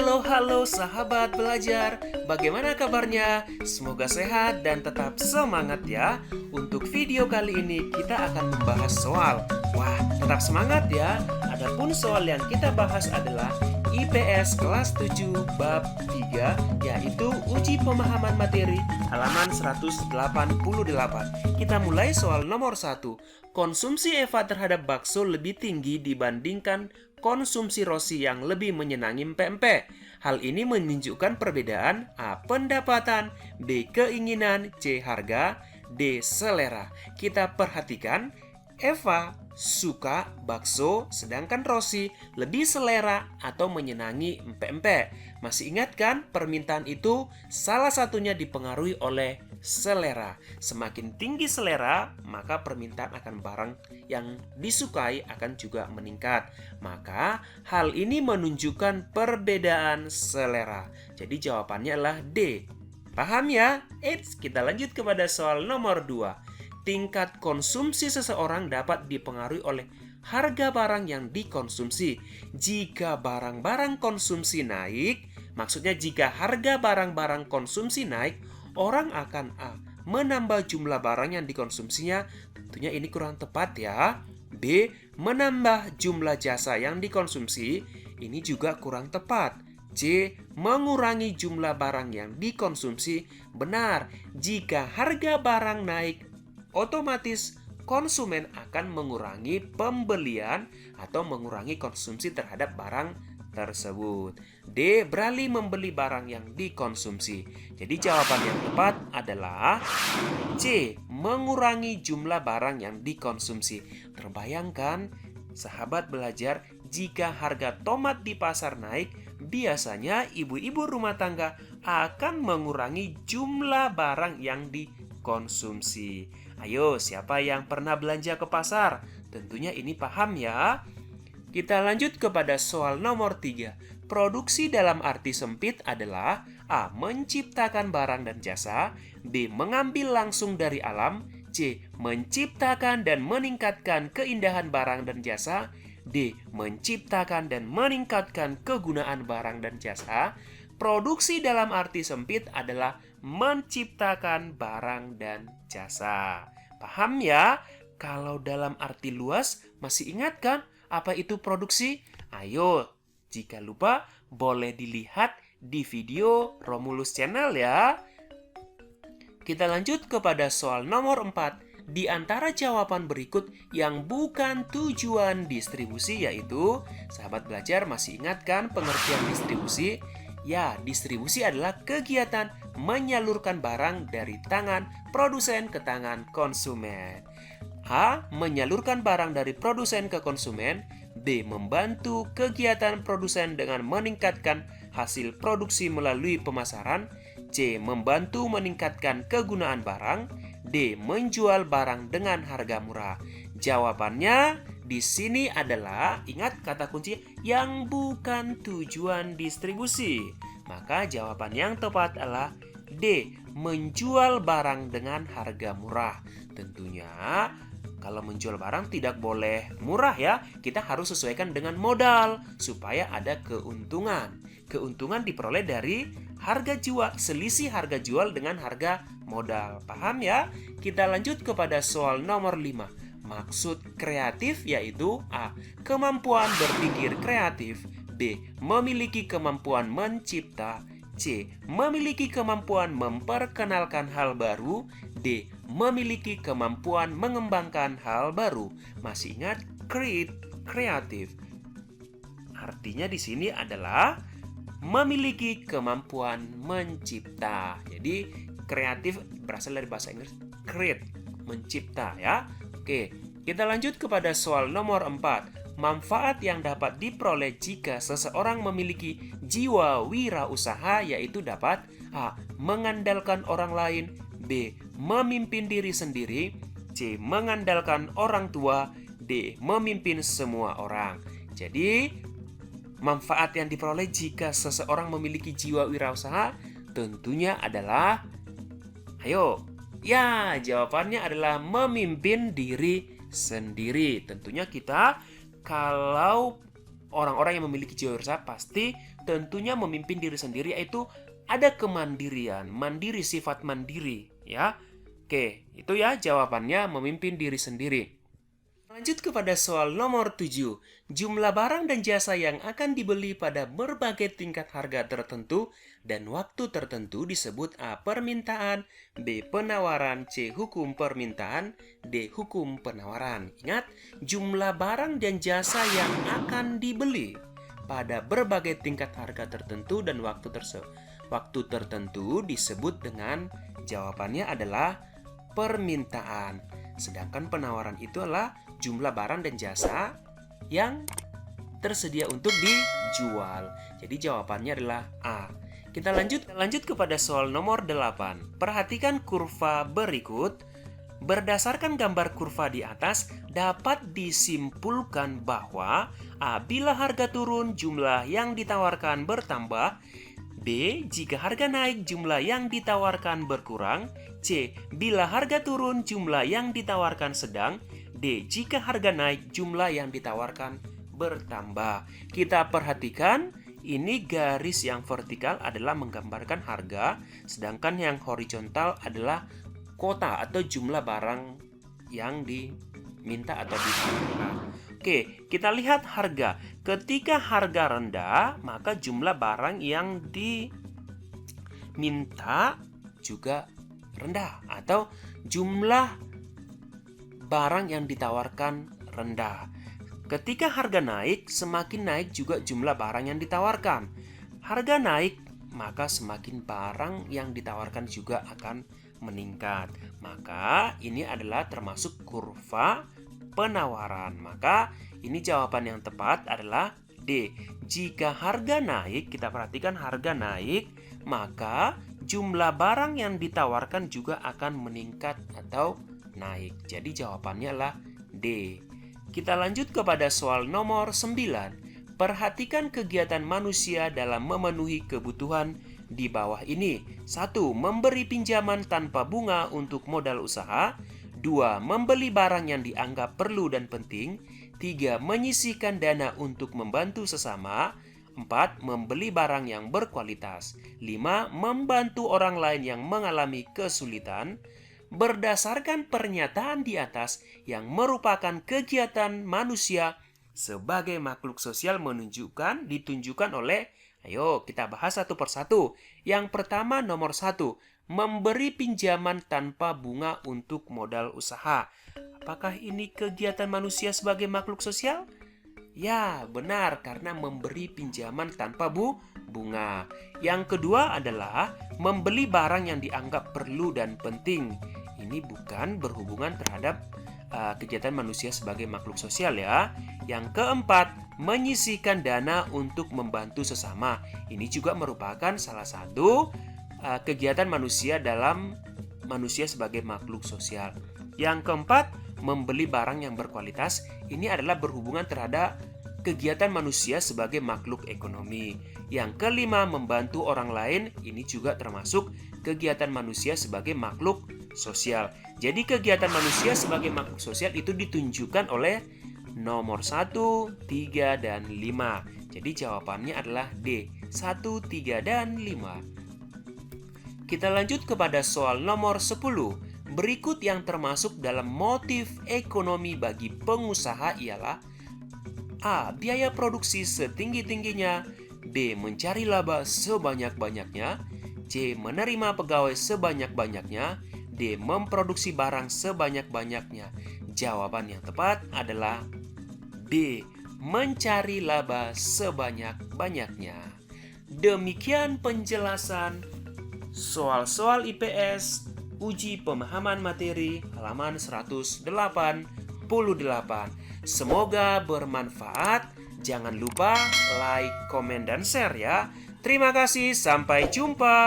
Halo sahabat belajar, bagaimana kabarnya? Semoga sehat dan tetap semangat ya. Untuk video kali ini kita akan membahas soal. Wah, tetap semangat ya. Adapun soal yang kita bahas adalah IPS kelas 7 bab 3, yaitu uji pemahaman materi halaman 188. Kita mulai soal nomor 1. Konsumsi Eva terhadap bakso lebih tinggi dibandingkan konsumsi Rosi yang lebih menyenangi pempek. Hal ini menunjukkan perbedaan A. Pendapatan, B. Keinginan, C. Harga, D. Selera. Kita perhatikan, Eva suka bakso, sedangkan Rosi lebih selera atau menyenangi empek-empek. Masih ingat kan permintaan itu salah satunya dipengaruhi oleh selera. Semakin tinggi selera, maka permintaan akan barang yang disukai akan juga meningkat. Maka hal ini menunjukkan perbedaan selera. Jadi jawabannya adalah D. Paham ya? Eits, kita lanjut kepada soal nomor 2. Tingkat konsumsi seseorang dapat dipengaruhi oleh harga barang yang dikonsumsi. Jika barang-barang konsumsi naik, maksudnya jika harga barang-barang konsumsi naik, orang akan A. Menambah jumlah barang yang dikonsumsinya. Tentunya ini kurang tepat ya. B. Menambah jumlah jasa yang dikonsumsi. Ini juga kurang tepat. C. Mengurangi jumlah barang yang dikonsumsi. Benar, jika harga barang naik, otomatis konsumen akan mengurangi pembelian atau mengurangi konsumsi terhadap barang tersebut. D. Beralih membeli barang yang dikonsumsi. Jadi jawaban yang tepat adalah C. Mengurangi jumlah barang yang dikonsumsi. Terbayangkan, sahabat belajar, jika harga tomat di pasar naik, biasanya ibu-ibu rumah tangga akan mengurangi jumlah barang yang dikonsumsi. Ayo, siapa yang pernah belanja ke pasar? Tentunya ini paham ya. Kita lanjut kepada soal nomor 3. Produksi dalam arti sempit adalah A. Menciptakan barang dan jasa, B. Mengambil langsung dari alam, C. Menciptakan dan meningkatkan keindahan barang dan jasa, D. Menciptakan dan meningkatkan kegunaan barang dan jasa. Produksi dalam arti sempit adalah menciptakan barang dan jasa. Paham ya? Kalau dalam arti luas, masih ingat kan apa itu produksi? Ayo, jika lupa boleh dilihat di video Romulus Channel ya. Kita lanjut kepada soal nomor 4. Di antara jawaban berikut yang bukan tujuan distribusi yaitu, sahabat belajar masih ingat kan pengertian distribusi? Ya, distribusi adalah kegiatan menyalurkan barang dari tangan produsen ke tangan konsumen. A. Menyalurkan barang dari produsen ke konsumen. B. Membantu kegiatan produsen dengan meningkatkan hasil produksi melalui pemasaran. C. Membantu meningkatkan kegunaan barang. D. Menjual barang dengan harga murah. Jawabannya di sini adalah, ingat kata kunci, yang bukan tujuan distribusi. Maka jawaban yang tepat adalah D. Menjual barang dengan harga murah. Tentunya kalau menjual barang tidak boleh murah ya. Kita harus sesuaikan dengan modal supaya ada keuntungan. Keuntungan diperoleh dari harga jual, selisih harga jual dengan harga modal. Paham ya? Kita lanjut kepada soal nomor 5. Maksud kreatif yaitu A. Kemampuan berpikir kreatif, B. Memiliki kemampuan mencipta, C. Memiliki kemampuan memperkenalkan hal baru, D. Memiliki kemampuan mengembangkan hal baru. Masih ingat kreatif? Artinya di sini adalah memiliki kemampuan mencipta. Jadi kreatif berasal dari bahasa Inggris create, mencipta ya. Oke, kita lanjut kepada soal nomor 4. Manfaat yang dapat diperoleh jika seseorang memiliki jiwa wirausaha yaitu dapat A. Mengandalkan orang lain, B. Memimpin diri sendiri, C. Mengandalkan orang tua, D. Memimpin semua orang. Jadi, manfaat yang diperoleh jika seseorang memiliki jiwa wirausaha tentunya adalah, ayo, ya, jawabannya adalah memimpin diri sendiri. Tentunya kita kalau orang-orang yang memiliki jiwa wirausaha pasti tentunya memimpin diri sendiri, yaitu ada kemandirian, mandiri, sifat mandiri, ya. Oke, itu ya jawabannya memimpin diri sendiri. Lanjut kepada soal nomor 7. Jumlah barang dan jasa yang akan dibeli pada berbagai tingkat harga tertentu dan waktu tertentu disebut A. Permintaan, B. Penawaran, C. Hukum permintaan, D. Hukum penawaran. Ingat, jumlah barang dan jasa yang akan dibeli pada berbagai tingkat harga tertentu dan waktu tertentu disebut dengan, jawabannya adalah permintaan. Sedangkan penawaran itu adalah jumlah barang dan jasa yang tersedia untuk dijual. Jadi jawabannya adalah A. Kita lanjut kepada soal nomor 8. Perhatikan kurva berikut. Berdasarkan gambar kurva di atas, dapat disimpulkan bahwa A. Bila harga turun, jumlah yang ditawarkan bertambah. B. Jika harga naik, jumlah yang ditawarkan berkurang. C. Bila harga turun, jumlah yang ditawarkan sedang. D. Jika harga naik, jumlah yang ditawarkan bertambah. Kita perhatikan, ini garis yang vertikal adalah menggambarkan harga, sedangkan yang horizontal adalah kuota atau jumlah barang yang diminta atau ditawarkan. Oke, kita lihat harga. Ketika harga rendah, maka jumlah barang yang diminta juga rendah atau jumlah barang yang ditawarkan rendah. Ketika harga naik, semakin naik juga jumlah barang yang ditawarkan. Harga naik, maka semakin barang yang ditawarkan juga akan meningkat. Maka ini adalah termasuk kurva penawaran. Maka ini jawaban yang tepat adalah D. Jika harga naik, kita perhatikan harga naik, maka jumlah barang yang ditawarkan juga akan meningkat atau naik. Jadi jawabannya adalah D. Kita lanjut kepada soal nomor 9. Perhatikan kegiatan manusia dalam memenuhi kebutuhan di bawah ini. 1. Memberi pinjaman tanpa bunga untuk modal usaha. 2. Membeli barang yang dianggap perlu dan penting. 3. Menyisihkan dana untuk membantu sesama. 4. Membeli barang yang berkualitas. 5. Membantu orang lain yang mengalami kesulitan. Berdasarkan pernyataan di atas yang merupakan kegiatan manusia sebagai makhluk sosial ditunjukkan oleh, ayo kita bahas satu persatu. Yang pertama nomor 1, memberi pinjaman tanpa bunga untuk modal usaha. Apakah ini kegiatan manusia sebagai makhluk sosial? Ya, benar, karena memberi pinjaman tanpa bunga. Yang kedua adalah membeli barang yang dianggap perlu dan penting. Ini bukan berhubungan terhadap kegiatan manusia sebagai makhluk sosial ya. Yang keempat, menyisihkan dana untuk membantu sesama. Ini juga merupakan salah satu kegiatan manusia dalam manusia sebagai makhluk sosial. Yang keempat, membeli barang yang berkualitas. Ini adalah berhubungan terhadap kegiatan manusia sebagai makhluk ekonomi. Yang kelima, membantu orang lain. Ini juga termasuk kegiatan manusia sebagai makhluk sosial. Jadi kegiatan manusia sebagai makhluk sosial itu ditunjukkan oleh nomor 1, 3, dan 5. Jadi jawabannya adalah D, 1, 3, dan 5. Kita lanjut kepada soal nomor 10. Berikut yang termasuk dalam motif ekonomi bagi pengusaha ialah A. Biaya produksi setinggi-tingginya. B. Mencari laba sebanyak-banyaknya. C. Menerima pegawai sebanyak-banyaknya. D. Memproduksi barang sebanyak-banyaknya. Jawaban yang tepat adalah B. Mencari laba sebanyak-banyaknya. Demikian penjelasan soal-soal IPS uji pemahaman materi halaman 188. Semoga bermanfaat. Jangan lupa like, komen, dan share ya. Terima kasih, sampai jumpa.